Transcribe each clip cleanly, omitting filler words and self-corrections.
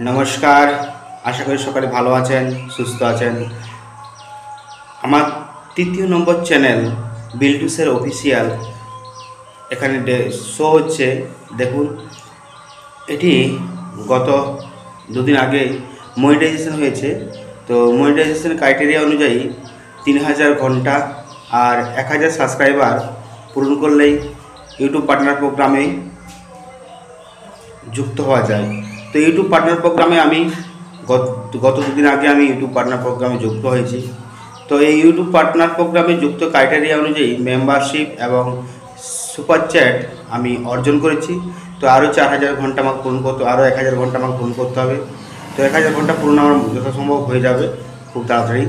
নমস্কার, আশা করি সকালে ভালো আছেন, সুস্থ আছেন। আমার তৃতীয় নম্বর চ্যানেল বিল্টুসের অফিসিয়াল এখানে শো হচ্ছে। দেখুন, এটি গত দুদিন আগে মনিটাইজেশন হয়েছে। তো মনিটাইজেশন ক্রাইটেরিয়া অনুযায়ী 3000 ঘন্টা আর 1000 সাবস্ক্রাইবার পূরণ করলেই ইউটিউব পার্টনার প্রোগ্রামে যুক্ত হওয়া যায়। তো ইউটিউব পার্টনার প্রোগ্রামে আমি গত দুদিন আগে আমি ইউটিউব পার্টনার প্রোগ্রামে যুক্ত হয়েছি। তো এই ইউটিউব পার্টনার প্রোগ্রামে যুক্ত ক্রাইটেরিয়া অনুযায়ী মেম্বারশিপ এবং সুপার চ্যাট আমি অর্জন করেছি। তো আরও 4000 ঘন্টা আমাকে পূরণ করতে, আরও 1000 ঘন্টা আমাকে পূরণ করতে হবে। তো 1000 ঘন্টা পূরণ আমার যথাসম্ভব হয়ে যাবে খুব তাড়াতাড়ি,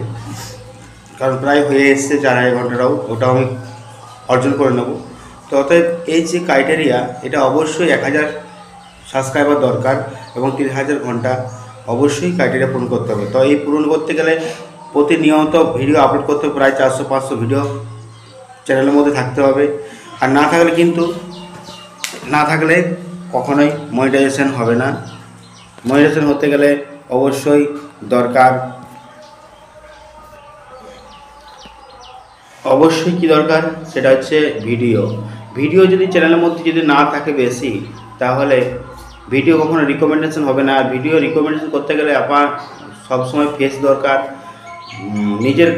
কারণ প্রায় হয়ে এসছে 4000 ঘন্টাটাও, ওটাও আমি অর্জন করে নেব। তো অতএব এই যে ক্রাইটেরিয়া, এটা অবশ্যই 1000 সাবস্ক্রাইবার দরকার এবং 3000 ঘন্টা অবশ্যই ক্রাইটেরিয়া পূরণ করতে হবে। তো এই পূরণ করতে গেলে প্রতিনিয়ত ভিডিও আপলোড করতে হবে, প্রায় 400-500 ভিডিও চ্যানেলের মধ্যে থাকতে হবে। আর না থাকলে কখনোই মনিটাইজেশন হবে না। মনিটাইজেশন হতে গেলে অবশ্যই দরকার, অবশ্যই কি দরকার সেটা হচ্ছে ভিডিও যদি চ্যানেলের মধ্যে যদি না থাকে বেশি, তাহলে ভিডিও কখনো রিকমেন্ডেশন হবে না। আর ভিডিও রিকমেন্ডেশন করতে গেলে আপনার সবসময় ফেস দরকার, নিজের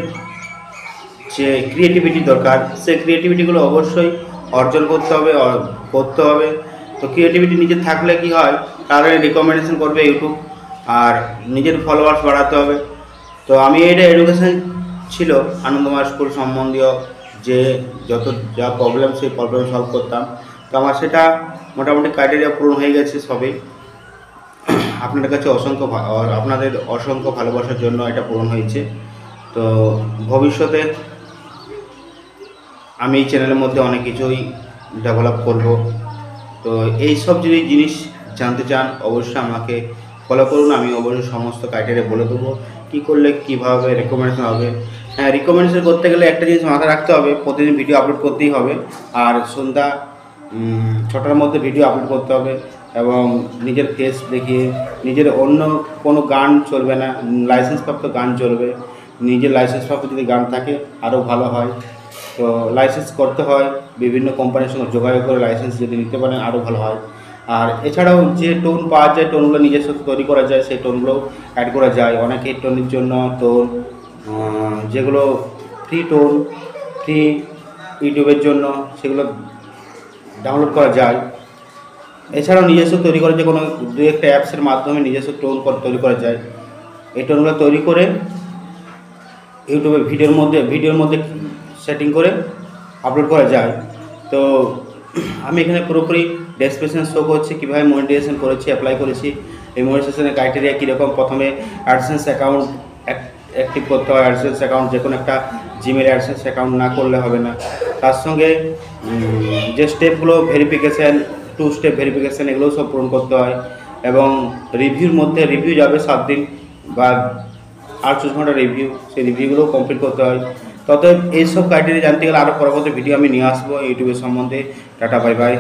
যে ক্রিয়েটিভিটি দরকার, সেই ক্রিয়েটিভিটিগুলো অবশ্যই অর্জন করতে হবে। তো ক্রিয়েটিভিটি নিজের থাকলে কি হয়, তাহলে রিকমেন্ডেশন করবে ইউটিউব, আর নিজের ফলোয়ার্স বাড়াতে হবে। তো আমি এটা এডুকেশন ছিল আনন্দময় স্কুল সম্বন্ধীয়, যে যা প্রবলেম সেই প্রবলেম সলভ করতাম। তো আমার সেটা মোটামুটি ক্রাইটেরিয়া পূরণ হয়ে গেছে সবে। আপনাদের কাছে আপনাদের অসংখ্য ভালোবাসার জন্য এটা পূরণ হয়েছে। তো ভবিষ্যতে আমি এই চ্যানেলের মধ্যে অনেক কিছুই ডেভেলপ করব। তো এই সব যদি জিনিস জানতে চান অবশ্যই আমাকে ফলো করুন। আমি অবশ্যই সমস্ত ক্রাইটেরিয়া বলে দেবো, কী করলে কীভাবে রেকমেন্ডেশন হবে। হ্যাঁ, রিকমেন্ডেশন করতে গেলে একটা জিনিস মাথায় রাখতে হবে, প্রতিদিন ভিডিও আপলোড করতেই হবে। আর সন্ধ্যা 6টার মধ্যে ভিডিও আপলোড করতে হবে এবং নিজের ফেস দেখিয়ে, নিজের অন্য কোনো গান চলবে না, লাইসেন্সপ্রাপ্ত গান চলবে। নিজের লাইসেন্সপ্রাপ্ত যদি গান থাকে আরও ভালো হয়। তো লাইসেন্স করতে হয়, বিভিন্ন কোম্পানির সঙ্গে যোগাযোগ করে লাইসেন্স যদি নিতে পারেন আরও ভালো হয়। আর এছাড়াও যে টোন পাওয়া যায়, টোনগুলো নিজস্ব তৈরি করা যায়, সেই টোনগুলো অ্যাড করা যায়। অনেকে টোনের জন্য টোন, যেগুলো ফ্রি ইউটিউবের জন্য, সেগুলো ডাউনলোড করা যায়। এছাড়াও নিজস্ব তৈরি করা যে কোনো 2-1টা অ্যাপসের মাধ্যমে নিজস্ব টোন তৈরি করা যায়। এই টোনগুলো তৈরি করে ইউটিউবে ভিডিওর মধ্যে সেটিং করে আপলোড করা যায়। তো আমি এখানে পুরোপুরি ডেসক্রিপশন শো করছি কীভাবে মনিটাইজেশন করেছি, অ্যাপ্লাই করেছি। এই মনিটাইজেশনের ক্রাইটেরিয়া কীরকম, প্রথমে অ্যাডসেন্স অ্যাকাউন্ট অ্যাক্টিভ করতে হয়। অ্যাডসেন্স অ্যাকাউন্ট যে কোনো একটা জিমেল অ্যাডসেন্স অ্যাকাউন্ট না করলে হবে না। তার সঙ্গে যে স্টেপগুলো ভেরিফিকেশান, 2 স্টেপ ভেরিফিকেশান, এগুলোও সব পূরণ করতে হয়। এবং রিভিউ যাবে 7 দিন বা 48 ঘন্টা রিভিউ, সেই রিভিউগুলোও কমপ্লিট করতে হয়। তবে এইসব ক্রাইটেরিয়া জানতে গেলে আরও পরবর্তী ভিডিও আমি নিয়ে আসবো ইউটিউবের সম্বন্ধে। Tata, bye bye.